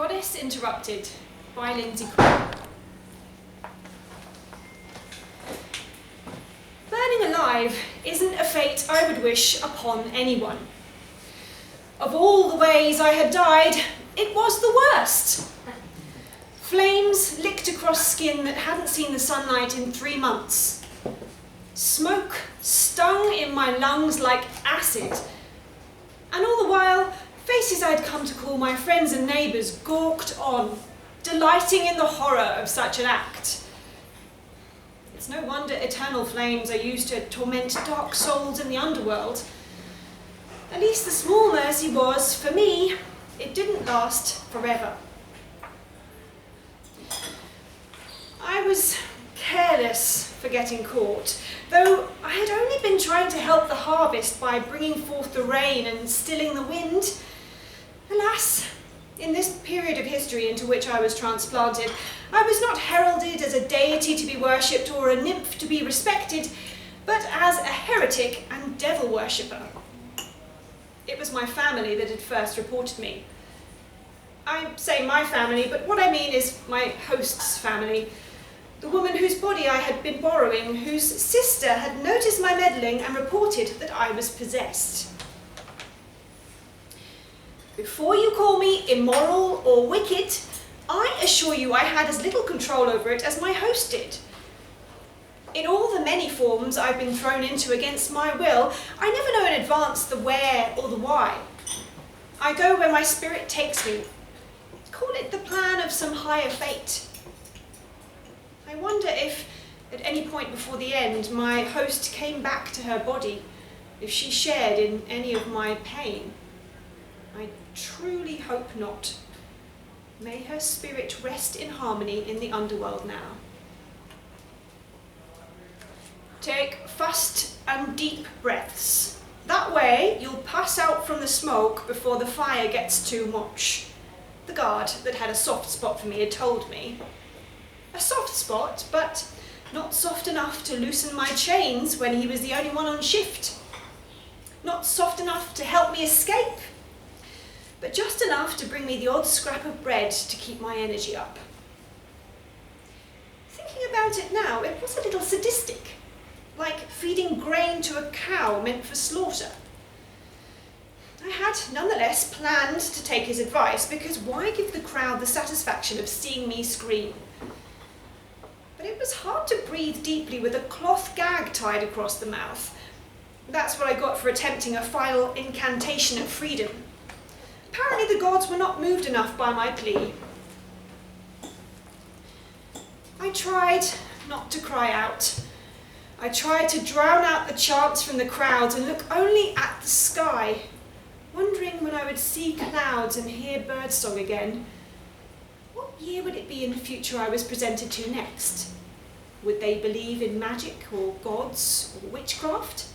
Goddess Interrupted by Lyndsey Croal. Burning alive isn't a fate I would wish upon anyone. Of all the ways I had died, it was the worst. Flames licked across skin that hadn't seen the sunlight in 3 months. Smoke stung in my lungs like acid. And all the while, faces I'd come to call my friends and neighbours gawked on, delighting in the horror of such an act. It's no wonder eternal flames are used to torment dark souls in the underworld. At least the small mercy was, for me, it didn't last forever. I was careless for getting caught, though I had only been trying to help the harvest by bringing forth the rain and stilling the wind. Alas, in this period of history into which I was transplanted, I was not heralded as a deity to be worshipped or a nymph to be respected, but as a heretic and devil worshipper. It was my family that had first reported me. I say my family, but what I mean is my host's family. The woman whose body I had been borrowing, whose sister had noticed my meddling and reported that I was possessed. Before you call me immoral or wicked, I assure you I had as little control over it as my host did. In all the many forms I've been thrown into against my will, I never know in advance the where or the why. I go where my spirit takes me. Call it the plan of some higher fate. I wonder if, at any point before the end, my host came back to her body, if she shared in any of my pain. I truly hope not. May her spirit rest in harmony in the underworld now. Take fast and deep breaths. That way you'll pass out from the smoke before the fire gets too much. The guard that had a soft spot for me had told me. A soft spot, but not soft enough to loosen my chains when he was the only one on shift. Not soft enough to help me escape, but just enough to bring me the odd scrap of bread to keep my energy up. Thinking about it now, it was a little sadistic, like feeding grain to a cow meant for slaughter. I had nonetheless planned to take his advice, because why give the crowd the satisfaction of seeing me scream? But it was hard to breathe deeply with a cloth gag tied across the mouth. That's what I got for attempting a final incantation at freedom. Apparently the gods were not moved enough by my plea. I tried not to cry out. I tried to drown out the chants from the crowds and look only at the sky, wondering when I would see clouds and hear birdsong again. What year would it be in the future I was presented to next? Would they believe in magic or gods or witchcraft?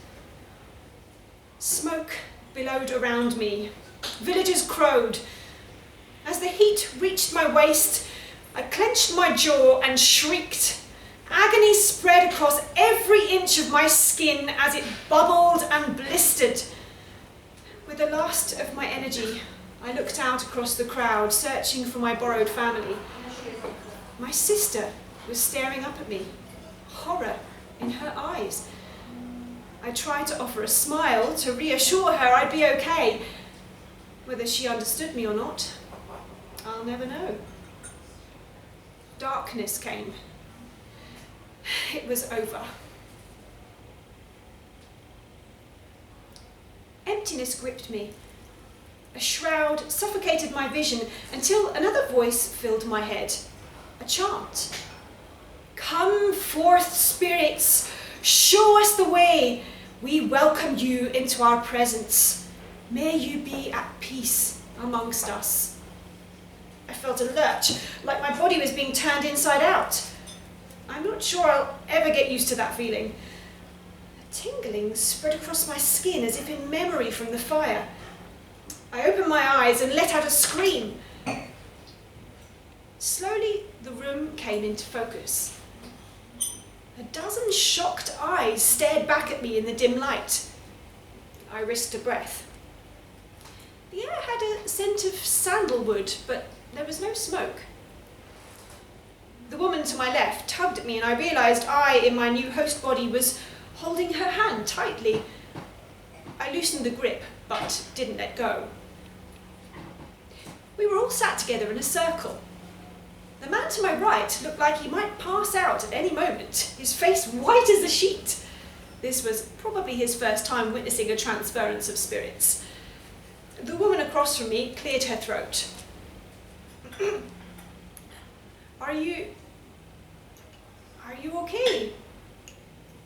Smoke billowed around me. Villagers crowed. As the heat reached my waist, I clenched my jaw and shrieked. Agony spread across every inch of my skin as it bubbled and blistered. With the last of my energy, I looked out across the crowd, searching for my borrowed family. My sister was staring up at me, horror in her eyes. I tried to offer a smile to reassure her I'd be okay. Whether she understood me or not, I'll never know. Darkness came. It was over. Emptiness gripped me. A shroud suffocated my vision until another voice filled my head. A chant. Come forth, spirits, show us the way. We welcome you into our presence. May you be at peace amongst us. I felt a lurch, like my body was being turned inside out. I'm not sure I'll ever get used to that feeling. A tingling spread across my skin as if in memory from the fire. I opened my eyes and let out a scream. Slowly, the room came into focus. A dozen shocked eyes stared back at me in the dim light. I risked a breath. The air had a scent of sandalwood, but there was no smoke. The woman to my left tugged at me, and I realised I, in my new host body, was holding her hand tightly. I loosened the grip, but didn't let go. We were all sat together in a circle. The man to my right looked like he might pass out at any moment, his face white as a sheet. This was probably his first time witnessing a transference of spirits. The woman across from me cleared her throat. Are you okay?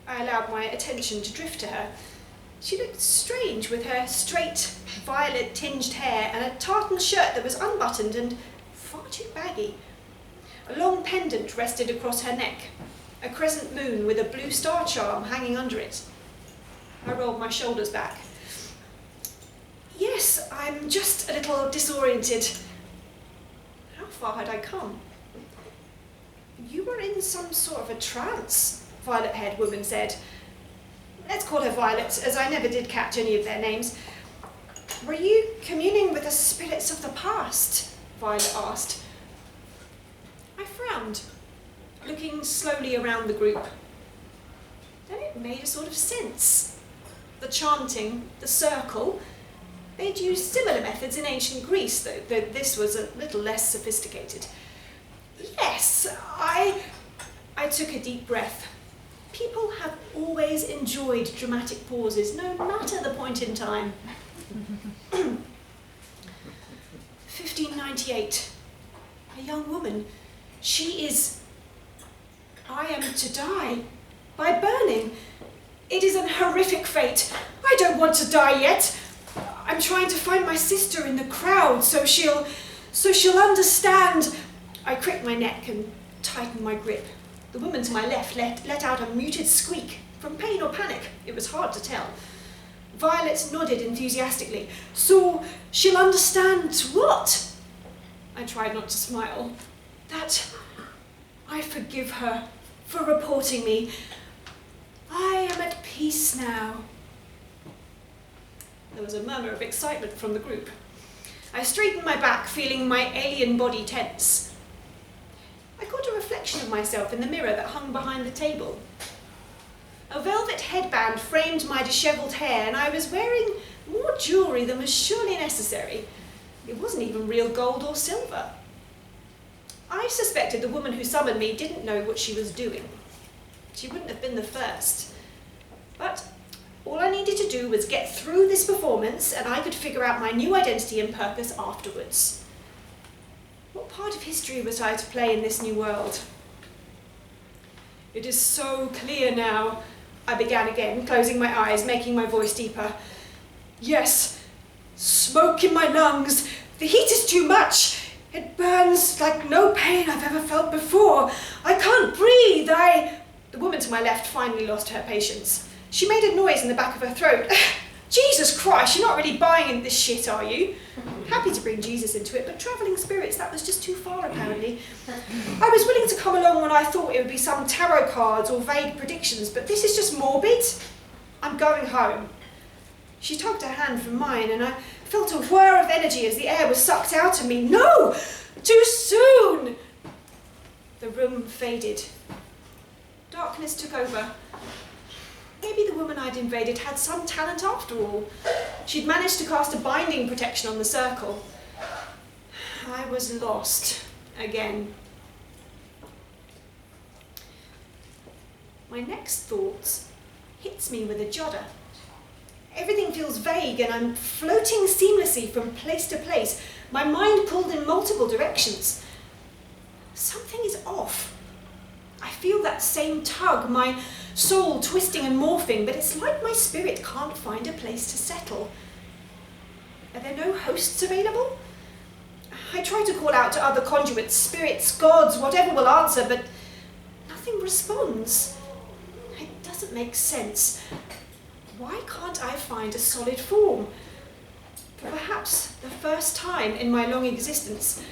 I allowed my attention to drift to her. She looked strange with her straight, violet-tinged hair and a tartan shirt that was unbuttoned and far too baggy. A long pendant rested across her neck, a crescent moon with a blue star charm hanging under it. I rolled my shoulders back. Yes, I'm just a little disoriented. How far had I come? You were in some sort of a trance, violet-haired woman said. Let's call her Violet, as I never did catch any of their names. Were you communing with the spirits of the past? Violet asked. I frowned, looking slowly around the group. Then it made a sort of sense. The chanting, the circle, they'd used similar methods in ancient Greece, though this was a little less sophisticated. Yes, I took a deep breath. People have always enjoyed dramatic pauses, no matter the point in time. 1598. A young woman. She is... I am to die. By burning. It is an horrific fate. I don't want to die yet. I'm trying to find my sister in the crowd so she'll understand. I cricked my neck and tightened my grip. The woman to my left let out a muted squeak, from pain or panic, it was hard to tell. Violet nodded enthusiastically. So she'll understand what? I tried not to smile. That I forgive her for reporting me. I am at peace now. There was a murmur of excitement from the group. I straightened my back, feeling my alien body tense. I caught a reflection of myself in the mirror that hung behind the table. A velvet headband framed my dishevelled hair, and I was wearing more jewellery than was surely necessary. It wasn't even real gold or silver. I suspected the woman who summoned me didn't know what she was doing. She wouldn't have been the first. But all I needed to do was get through this performance, and I could figure out my new identity and purpose afterwards. What part of history was I to play in this new world? It is so clear now, I began again, closing my eyes, making my voice deeper. Yes, smoke in my lungs. The heat is too much. It burns like no pain I've ever felt before. I can't breathe. The woman to my left finally lost her patience. She made a noise in the back of her throat. Jesus Christ, you're not really buying into this shit, are you? Happy to bring Jesus into it, but travelling spirits, that was just too far, apparently. I was willing to come along when I thought it would be some tarot cards or vague predictions, but this is just morbid. I'm going home. She tugged her hand from mine, and I felt a whir of energy as the air was sucked out of me. No! Too soon! The room faded. Darkness took over. Maybe the woman I'd invaded had some talent after all. She'd managed to cast a binding protection on the circle. I was lost again. My next thought hits me with a judder. Everything feels vague and I'm floating seamlessly from place to place, my mind pulled in multiple directions. Something is off. I feel that same tug, my soul twisting and morphing, but it's like my spirit can't find a place to settle. Are there no hosts available? I try to call out to other conduits, spirits, gods, whatever will answer, but nothing responds. It doesn't make sense. Why can't I find a solid form? For perhaps the first time in my long existence,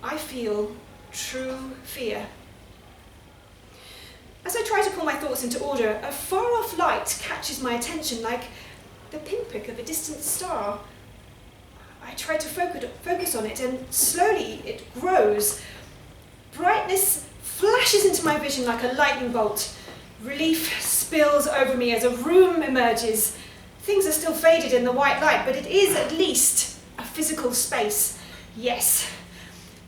I feel true fear. As I try to pull my thoughts into order, a far-off light catches my attention like the pinprick of a distant star. I I try to focus on it, and slowly it grows. Brightness flashes into my vision like a lightning bolt. Relief spills over me as a room emerges. Things are still faded in the white light, but it is at least a physical space. Yes,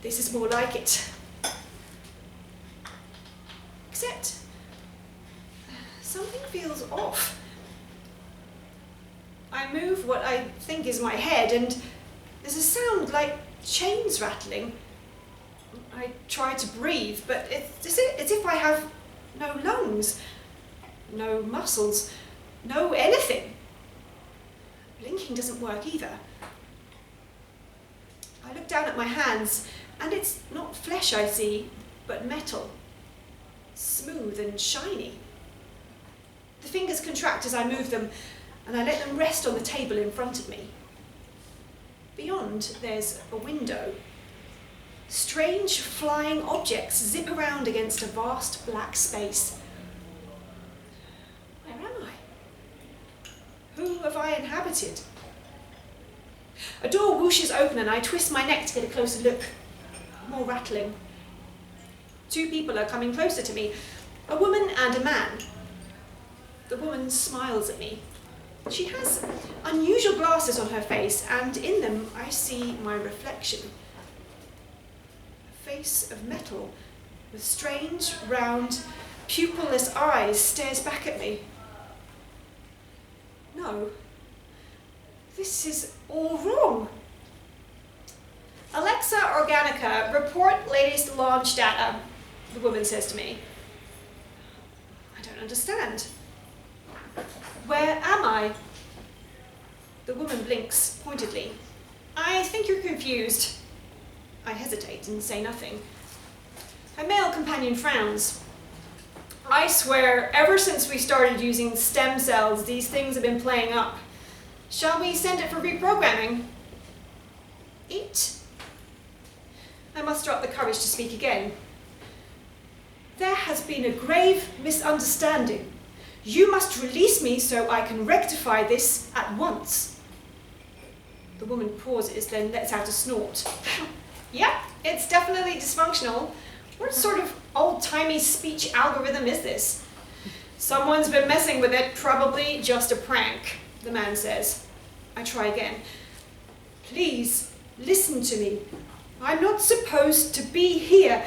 this is more like it. Except, something feels off. I move what I think is my head, and there's a sound like chains rattling. I try to breathe, but it's as if I have no lungs, no muscles, no anything. Blinking doesn't work either. I look down at my hands, and it's not flesh I see, but metal, smooth and shiny. The fingers contract as I move them, and I let them rest on the table in front of me. Beyond, there's a window. Strange flying objects zip around against a vast black space. Where am I? Who have I inhabited? A door whooshes open and I twist my neck to get a closer look. More rattling. Two people are coming closer to me, a woman and a man. The woman smiles at me. She has unusual glasses on her face, and in them I see my reflection. A face of metal with strange, round, pupilless eyes stares back at me. No, this is all wrong. Alexa Organica, report latest launch data, the woman says to me. I don't understand. Where am I? The woman blinks pointedly. I think you're confused. I hesitate and say nothing. My male companion frowns. I swear, ever since we started using stem cells, these things have been playing up. Shall we send it for reprogramming? It? I muster up the courage to speak again. There has been a grave misunderstanding. You must release me so I can rectify this at once. The woman pauses, then lets out a snort. Yeah, it's definitely dysfunctional. What sort of old-timey speech algorithm is this? Someone's been messing with it, probably just a prank, the man says. I try again. Please, listen to me. I'm not supposed to be here.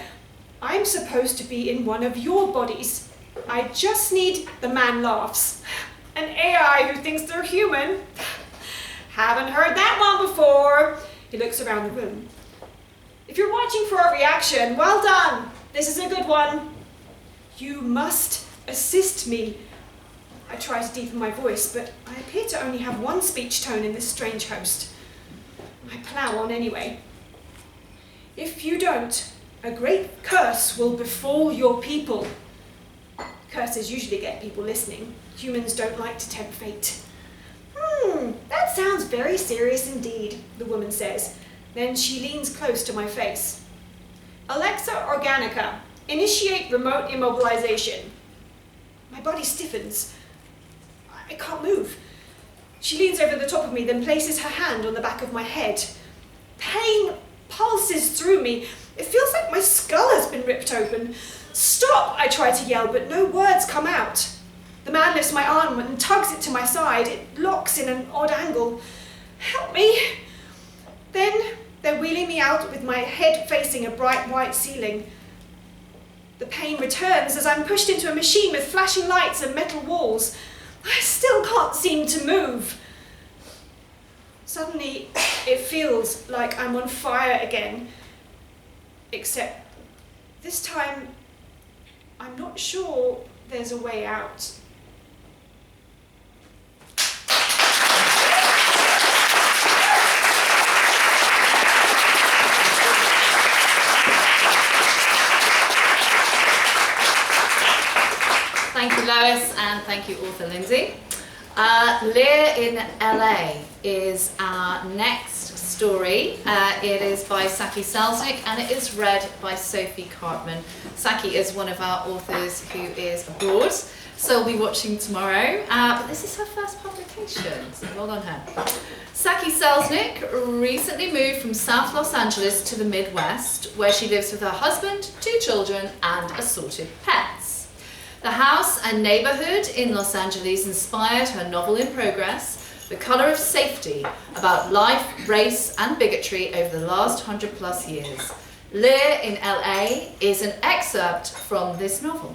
I'm supposed to be in one of your bodies. I just need, the man laughs. An AI who thinks they're human. Haven't heard that one before. He looks around the room. If you're watching for a reaction, well done. This is a good one. You must assist me. I try to deepen my voice, but I appear to only have one speech tone in this strange host. I plow on anyway. If you don't, a great curse will befall your people. Curses usually get people listening. Humans don't like to tempt fate. That sounds very serious indeed, the woman says. Then she leans close to my face. Alexa Organica, initiate remote immobilization. My body stiffens. I can't move. She leans over the top of me, then places her hand on the back of my head. Pain pulses through me. It feels like my skull has been ripped open. Stop, I try to yell, but no words come out. The man lifts my arm and tugs it to my side. It locks in an odd angle. Help me. Then they're wheeling me out with my head facing a bright white ceiling. The pain returns as I'm pushed into a machine with flashing lights and metal walls. I still can't seem to move. Suddenly, it feels like I'm on fire again. Except this time, I'm not sure there's a way out. Thank you, Lois, and thank you, author Lyndsey. Lear in LA is our next story. It is by Sophie Selznick and it is read by Sophie Cartman. Sophie is one of our authors who is abroad, so we'll be watching tomorrow. But this is her first publication, so well done her. Sophie Selznick recently moved from South Los Angeles to the Midwest, where she lives with her husband, 2 children, and assorted pets. The house and neighborhood in Los Angeles inspired her novel in progress, The Color of Safety, about life, race, and bigotry over the last 100+ years. Lear in LA is an excerpt from this novel.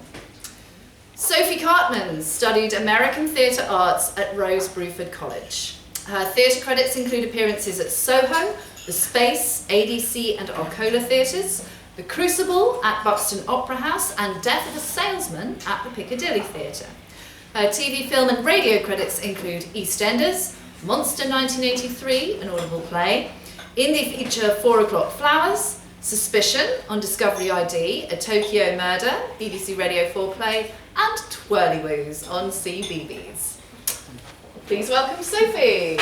Sophie Cartman studied American theatre arts at Rose Bruford College. Her theatre credits include appearances at Soho, The Space, ADC and Arcola Theatres, The Crucible at Buxton Opera House, and Death of a Salesman at the Piccadilly Theatre. Her TV, film and radio credits include EastEnders, Monster 1983, an audible play, indie feature 4 O'Clock Flowers, Suspicion on Discovery ID, A Tokyo Murder, BBC Radio 4 play, and Twirlywoos on CBeebies. Please welcome Sophie.